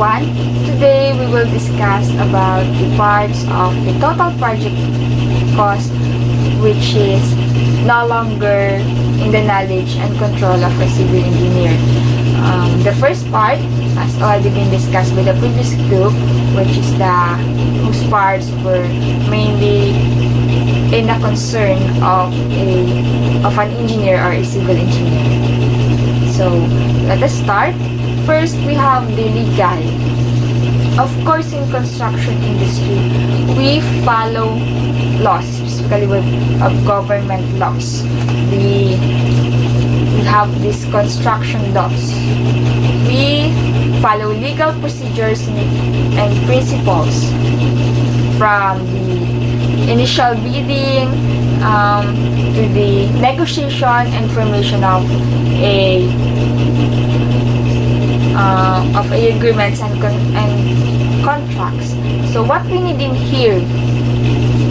everyone. Today we will discuss about the parts of the total project cost which is no longer in the knowledge and control of a civil engineer. The first part has already been discussed by the previous group, which is whose parts were mainly in a concern of an engineer or a civil engineer. So let us start. First, we have the legal. Of course, in construction industry, we follow laws, specifically of government laws. We have these construction laws. We follow legal procedures and principles from the initial bidding to the negotiation and formation of agreements and contracts. So what we need in here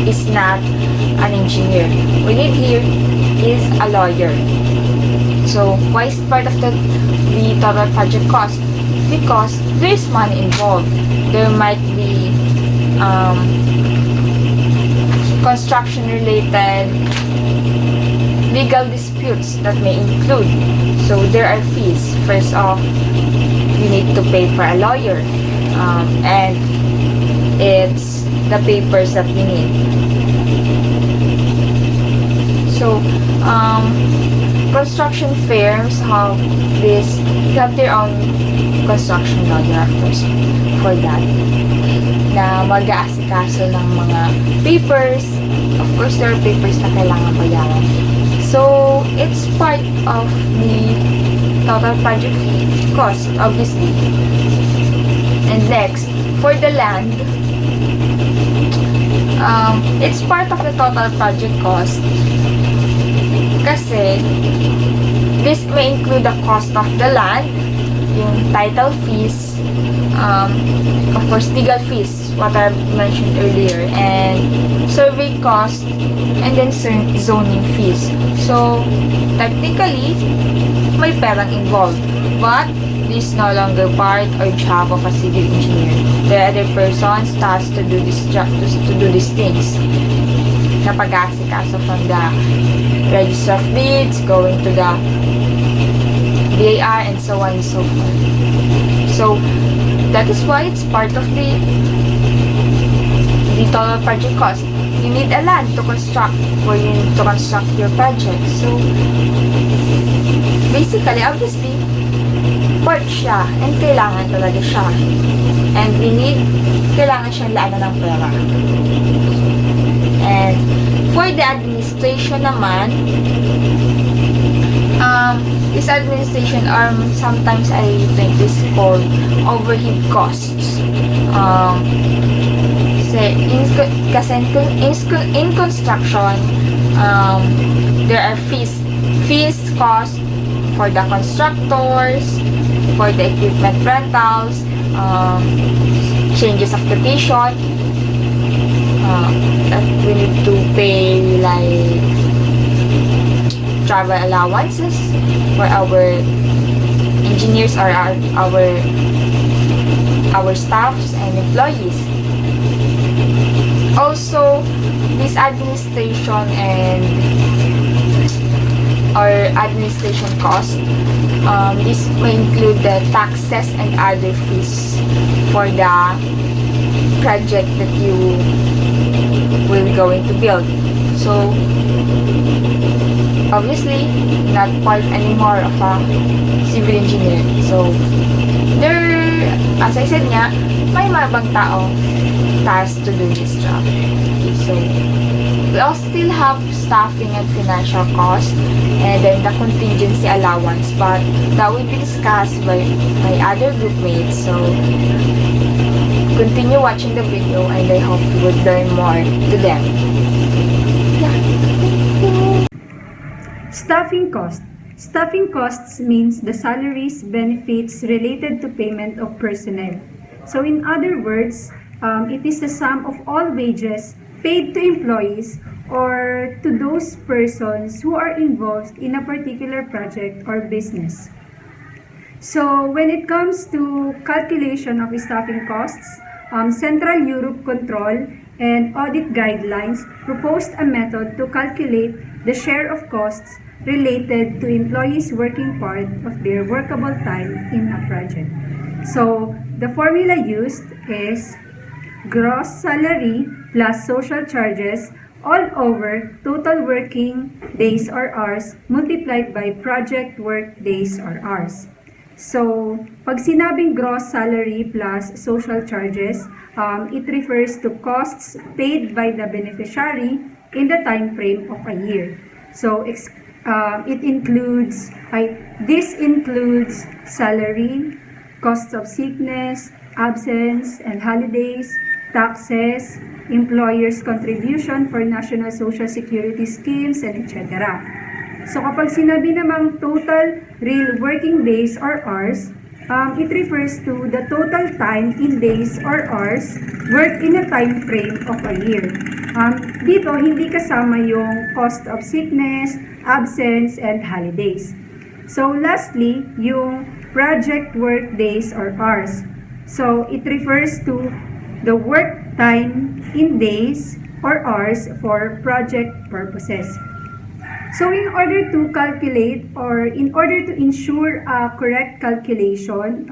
is not an engineer. We need here is a lawyer. So why is it part of the total project cost? Because there is money involved. There might be construction related legal disputes that may include. So there are fees. First off, you need to pay for a lawyer, and it's the papers that we need. So construction firms have their own construction lawyer, of course, for that, na mag-aasikaso ng mga papers. Of course, there are papers na kailangan bayaran. So it's part of the total project cost, obviously. And next, for the land, it's part of the total project cost kasi this may include the cost of the land, yung title fees, of course legal fees, what I mentioned earlier, and survey cost, and then zoning fees. So technically may perang involved, but this is no longer part or job of a civil engineer. The other person's tasked to do this job, to do these things, na pag-aasikaso from the register of deeds, going to the BAR, and so on and so forth. So that is why it's part of the total project cost. You need a land to construct, or you need to construct your project. So basically, obviously, part siya, and kailangan talaga siya. And kailangan siyang laanan ng pera. And for the administration naman, this administration, sometimes I think this is called overhead costs. Kasi in construction, there are fees cost for the constructors, for the equipment rentals, changes of location, that we need to pay like travel allowances for our engineers or our staffs and employees. Also, this administration administration cost, this may include the taxes and other fees for the project that you will going to build. So obviously not part anymore of a civil engineer. So there, as I said nga, may mabang tao tasked to do this job. Okay, so we all still have staffing and financial costs, and then the contingency allowance, but that will be discussed by other group mates. So continue watching the video, and I hope you would learn more to them. Yeah. Staffing cost. Staffing costs means the salaries, benefits related to payment of personnel. So in other words, it is the sum of all wages paid to employees or to those persons who are involved in a particular project or business. So when it comes to calculation of staffing costs, Central Europe Control and Audit Guidelines proposed a method to calculate the share of costs related to employees working part of their workable time in a project. So the formula used is gross salary plus social charges all over total working days or hours multiplied by project work days or hours. So, pag sinabing gross salary plus social charges, it refers to costs paid by the beneficiary in the time frame of a year. So, this includes salary, costs of sickness, absence, and holidays, taxes, employers' contribution for national social security schemes, and etc. So kapag sinabi namang total real working days or hours, it refers to the total time in days or hours worked in a time frame of a year. Dito, hindi kasama yung cost of sickness, absence, and holidays. So lastly, yung project work days or hours. So it refers to the work time in days or hours for project purposes. So in order to calculate or in order to ensure a correct calculation,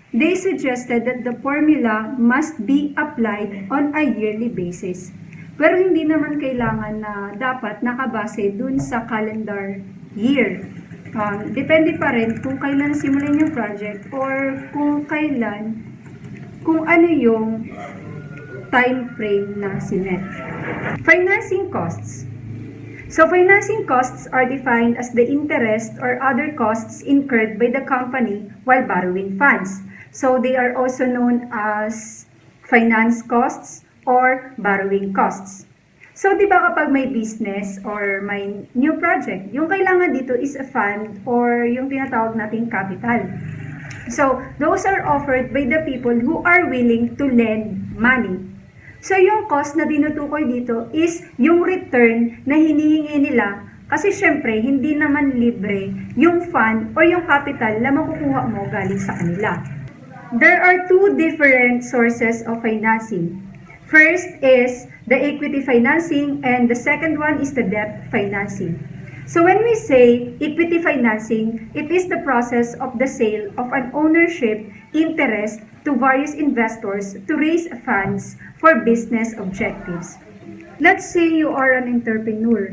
they suggested that the formula must be applied on a yearly basis. Pero hindi naman kailangan na dapat nakabase dun sa calendar year. Depende pa rin kung kailan simulan yung project or kung ano yung time frame na sinet. Financing costs. So financing costs are defined as the interest or other costs incurred by the company while borrowing funds. So they are also known as finance costs or borrowing costs. So di ba kapag may business or may new project, yung kailangan dito is a fund or yung tinatawag nating capital. So those are offered by the people who are willing to lend money. So, yung cost na tinutukoy dito is yung return na hinihingi nila kasi syempre, hindi naman libre yung fund or yung capital na makukuha mo galing sa kanila. There are two different sources of financing. First is the equity financing and the second one is the debt financing. So, when we say equity financing, it is the process of the sale of an ownership interest to various investors to raise funds for business objectives. Let's say you are an entrepreneur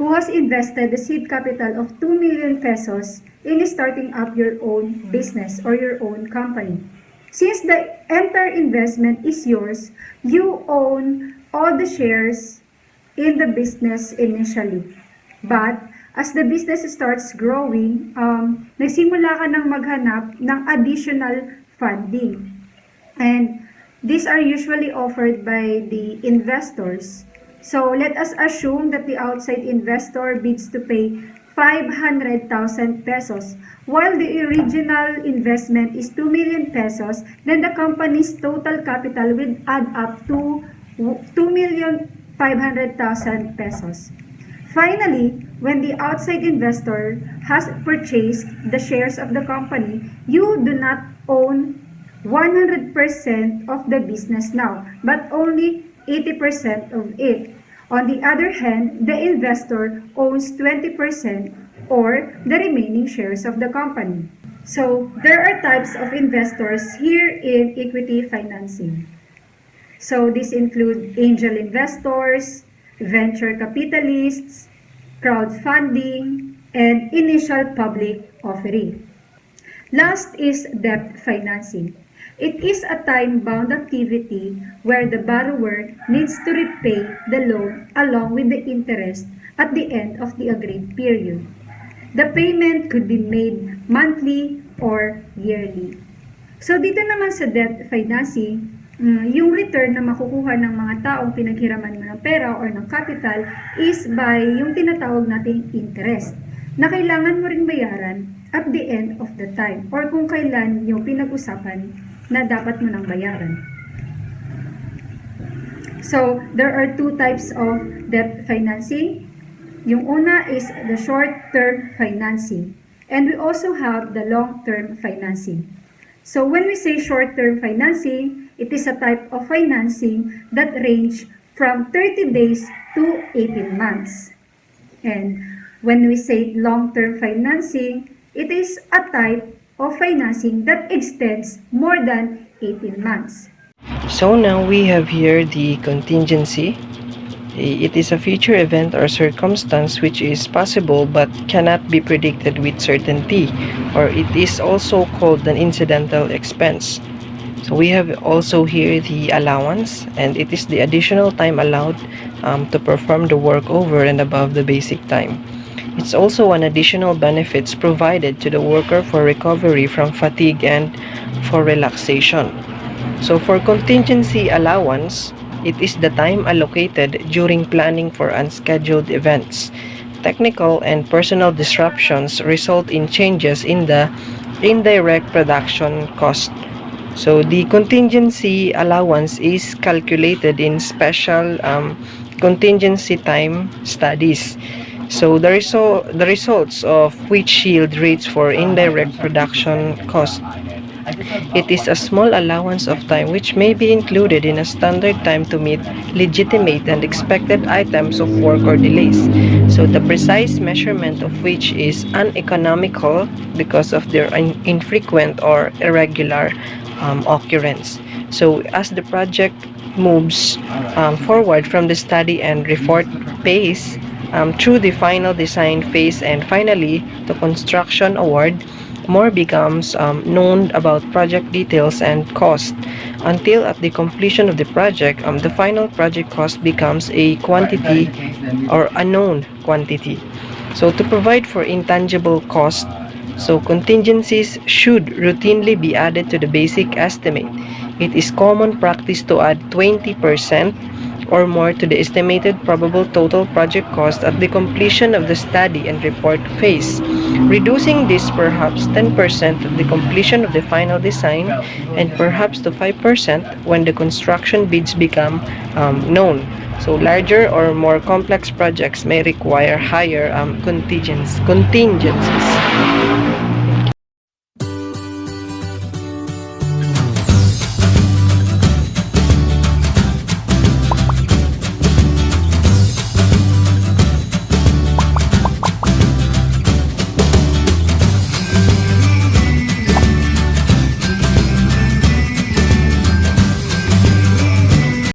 who has invested the seed capital of 2 million pesos in starting up your own business or your own company. Since the entire investment is yours, you own all the shares in the business initially. But as the business starts growing, nagsimula ka ng maghanap ng additional funding. And these are usually offered by the investors. So let us assume that the outside investor bids to pay 500,000 pesos. While the original investment is 2 million pesos, then the company's total capital will add up to 2,500,000 pesos. Finally, when the outside investor has purchased the shares of the company, you do not own 100% of the business now, but only 80% of it. On the other hand, the investor owns 20% or the remaining shares of the company. So, there are types of investors here in equity financing. So, these include angel investors, venture capitalists, crowdfunding, and initial public offering. Last is debt financing. It is a time-bound activity where the borrower needs to repay the loan along with the interest at the end of the agreed period. The payment could be made monthly or yearly. So dito naman sa debt financing, yung return na makukuha ng mga taong pinaghiraman mo ng pera or ng capital is by yung tinatawag nating interest na kailangan mo ring bayaran at the end of the time or kung kailan yung pinag-usapan na dapat mo nang bayaran. So, there are two types of debt financing. Yung una is the short-term financing. And we also have the long-term financing. So when we say short-term financing, it is a type of financing that range from 30 days to 18 months. And when we say long-term financing, it is a type of financing that extends more than 18 months. So now we have here the contingency. It is a future event or circumstance which is possible but cannot be predicted with certainty, or it is also called an incidental expense. So we have also here the allowance, and it is the additional time allowed to perform the work over and above the basic time. It's also an additional benefits provided to the worker for recovery from fatigue and for relaxation. So for contingency allowance, it is the time allocated during planning for unscheduled events. Technical and personal disruptions result in changes in the indirect production cost. So the contingency allowance is calculated in special contingency time studies. So the results of which yield rates for indirect production cost. It is a small allowance of time which may be included in a standard time to meet legitimate and expected items of work or delays. So the precise measurement of which is uneconomical because of their infrequent or irregular occurrence. So as the project moves forward from the study and report phase through the final design phase and finally the construction award, more becomes known about project details and cost until at the completion of the project, the final project cost becomes a quantity or unknown quantity. So to provide for intangible cost, so contingencies should routinely be added to the basic estimate. It is common practice to add 20% or more to the estimated probable total project cost at the completion of the study and report phase, reducing this perhaps 10% at the completion of the final design and perhaps to 5% when the construction bids become known. So larger or more complex projects may require higher contingencies.